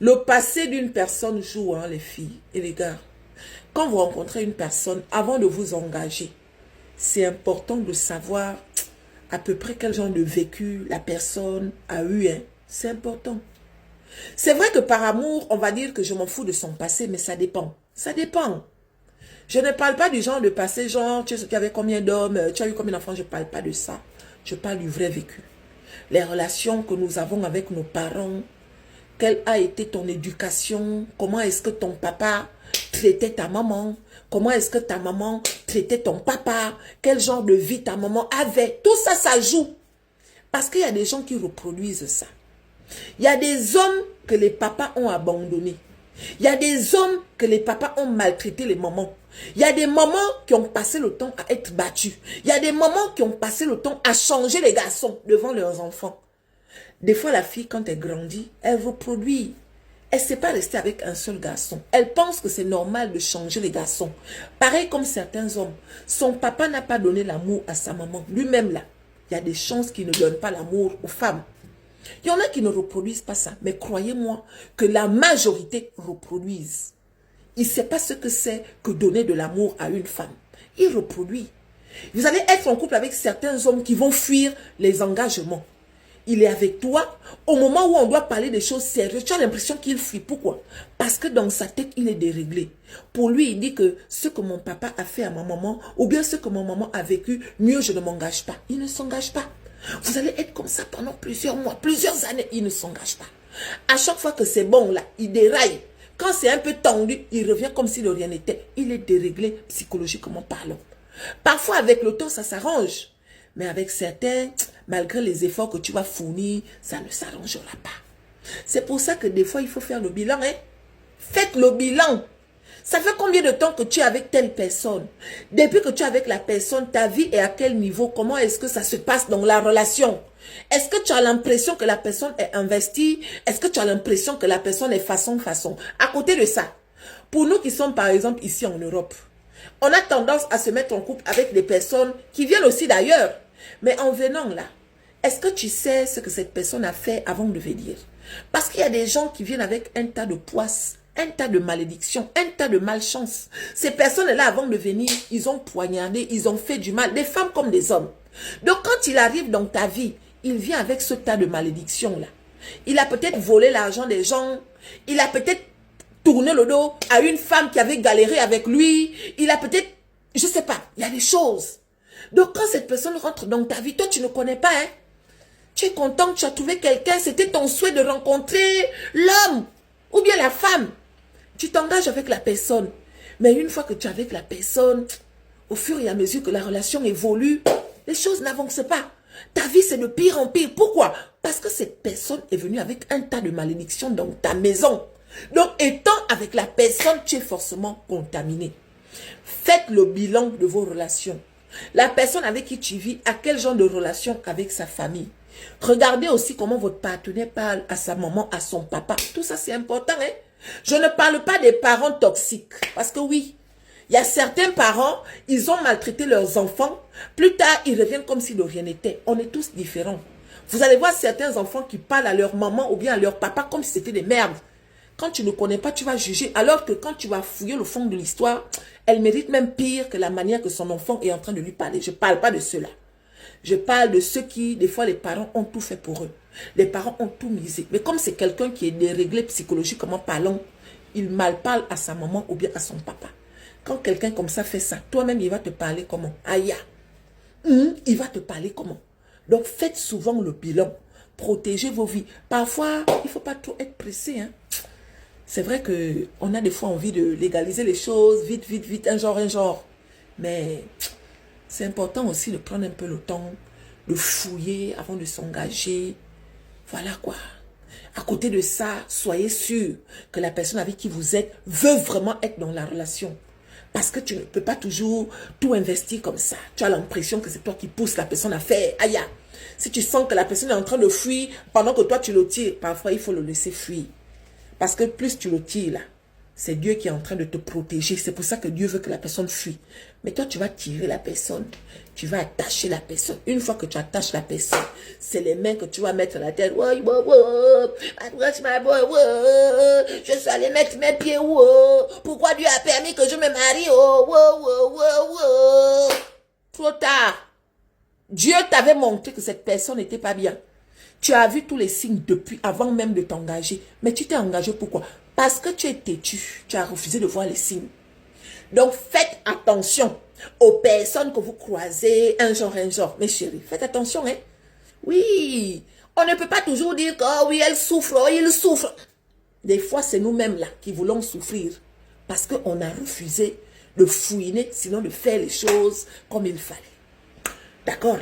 Le passé d'une personne joue, hein, les filles et les gars. Quand vous rencontrez une personne, avant de vous engager, c'est important de savoir à peu près quel genre de vécu la personne a eu. Hein. C'est important. C'est vrai que par amour, on va dire que je m'en fous de son passé, mais ça dépend. Ça dépend. Je ne parle pas du genre de passé, genre, tu avais combien d'hommes, tu as eu combien d'enfants, je ne parle pas de ça. Je parle du vrai vécu. Les relations que nous avons avec nos parents, quelle a été ton éducation, comment est-ce que ton papa traitait ta maman, comment est-ce que ta maman traitait ton papa, quel genre de vie ta maman avait. Tout ça, ça joue. Parce qu'il y a des gens qui reproduisent ça. Il y a des hommes que les papas ont abandonnés. Il y a des hommes que les papas ont maltraité les mamans. Il y a des mamans qui ont passé le temps à être battues. Il y a des mamans qui ont passé le temps à changer les garçons devant leurs enfants. Des fois, la fille, quand elle grandit, elle reproduit. Elle ne sait pas rester avec un seul garçon. Elle pense que c'est normal de changer les garçons. Pareil comme certains hommes. Son papa n'a pas donné l'amour à sa maman. Lui-même, là, il y a des chances qu'il ne donne pas l'amour aux femmes. Il y en a qui ne reproduisent pas ça. Mais croyez-moi que la majorité reproduisent. Il ne sait pas ce que c'est que donner de l'amour à une femme. Il reproduit. Vous allez être en couple avec certains hommes qui vont fuir les engagements. Il est avec toi, au moment où on doit parler des choses sérieuses, tu as l'impression qu'il fuit. Pourquoi? Parce que dans sa tête, il est déréglé. Pour lui, il dit que ce que mon papa a fait à ma maman, ou bien ce que mon maman a vécu, mieux je ne m'engage pas. Il ne s'engage pas. Vous allez être comme ça pendant plusieurs mois, plusieurs années, il ne s'engage pas. À chaque fois que c'est bon, là, il déraille. Quand c'est un peu tendu, il revient comme si de rien n'était. Il est déréglé psychologiquement parlant. Parfois, avec le temps, ça s'arrange. Mais avec certains, malgré les efforts que tu vas fournir, ça ne s'arrangera pas. C'est pour ça que des fois, il faut faire le bilan. Hein? Faites le bilan. Ça fait combien de temps que tu es avec telle personne? Depuis que tu es avec la personne, ta vie est à quel niveau? Comment est-ce que ça se passe dans la relation? Est-ce que tu as l'impression que la personne est investie? Est-ce que tu as l'impression que la personne est façon? À côté de ça, pour nous qui sommes par exemple ici en Europe, on a tendance à se mettre en couple avec des personnes qui viennent aussi d'ailleurs. Mais en venant là, est-ce que tu sais ce que cette personne a fait avant de venir? Parce qu'il y a des gens qui viennent avec un tas de poisses, un tas de malédictions, un tas de malchance. Ces personnes-là, avant de venir, ils ont poignardé, ils ont fait du mal, des femmes comme des hommes. Donc quand il arrive dans ta vie, il vient avec ce tas de malédictions-là. Il a peut-être volé l'argent des gens, il a peut-être tourné le dos à une femme qui avait galéré avec lui, il a peut-être, je ne sais pas, il y a des choses. Donc quand cette personne rentre dans ta vie, toi tu ne connais pas, hein. Tu es content que tu as trouvé quelqu'un, c'était ton souhait de rencontrer l'homme ou bien la femme. Tu t'engages avec la personne. Mais une fois que tu es avec la personne, au fur et à mesure que la relation évolue, les choses n'avancent pas. Ta vie, c'est de pire en pire. Pourquoi? Parce que cette personne est venue avec un tas de malédictions dans ta maison. Donc, étant avec la personne, tu es forcément contaminé. Faites le bilan de vos relations. La personne avec qui tu vis a quel genre de relation avec sa famille? Regardez aussi comment votre partenaire parle à sa maman, à son papa. Tout ça, c'est important. Hein? Je ne parle pas des parents toxiques. Parce que oui, il y a certains parents, ils ont maltraité leurs enfants. Plus tard, ils reviennent comme si de rien n'était. On est tous différents. Vous allez voir certains enfants qui parlent à leur maman ou bien à leur papa comme si c'était des merdes. Quand tu ne connais pas, tu vas juger. Alors que quand tu vas fouiller le fond de l'histoire, elle mérite même pire que la manière que son enfant est en train de lui parler. Je ne parle pas de ceux-là. Je parle de ceux qui, des fois, les parents ont tout fait pour eux. Les parents ont tout misé. Mais comme c'est quelqu'un qui est déréglé psychologiquement parlant, il mal parle à sa maman ou bien à son papa. Quand quelqu'un comme ça fait ça, toi-même, il va te parler comment? Aïe, il va te parler comment? Donc, faites souvent le bilan. Protégez vos vies. Parfois, il ne faut pas trop être pressé. Hein? C'est vrai qu'on a des fois envie de légaliser les choses, vite, vite, vite, un genre. Mais c'est important aussi de prendre un peu le temps, de fouiller avant de s'engager. Voilà quoi. À côté de ça, soyez sûr que la personne avec qui vous êtes veut vraiment être dans la relation. Parce que tu ne peux pas toujours tout investir comme ça. Tu as l'impression que c'est toi qui pousses la personne à faire. Aïe. Si tu sens que la personne est en train de fuir pendant que toi tu le tires, parfois il faut le laisser fuir. Parce que plus tu le tires là, C'est Dieu qui est en train de te protéger. C'est pour ça que Dieu veut que la personne fuit. Mais toi, tu vas tirer la personne. Tu vas attacher la personne. Une fois que tu attaches la personne, c'est les mains que tu vas mettre à la tête. Je suis allé mettre mes pieds. Pourquoi Dieu a permis que je me marie? Trop tard. Dieu t'avait montré que cette personne n'était pas bien. Tu as vu tous les signes depuis, avant même de t'engager. Mais tu t'es engagé pourquoi? Parce que tu es têtu. Tu as refusé de voir les signes. Donc, faites attention aux personnes que vous croisez, un genre. Mes chéris, faites attention, hein. Oui, on ne peut pas toujours dire que, oh oui, elle souffre, oh, il souffre. Des fois, c'est nous-mêmes là qui voulons souffrir. Parce qu'on a refusé de fouiner, sinon de faire les choses comme il fallait. D'accord?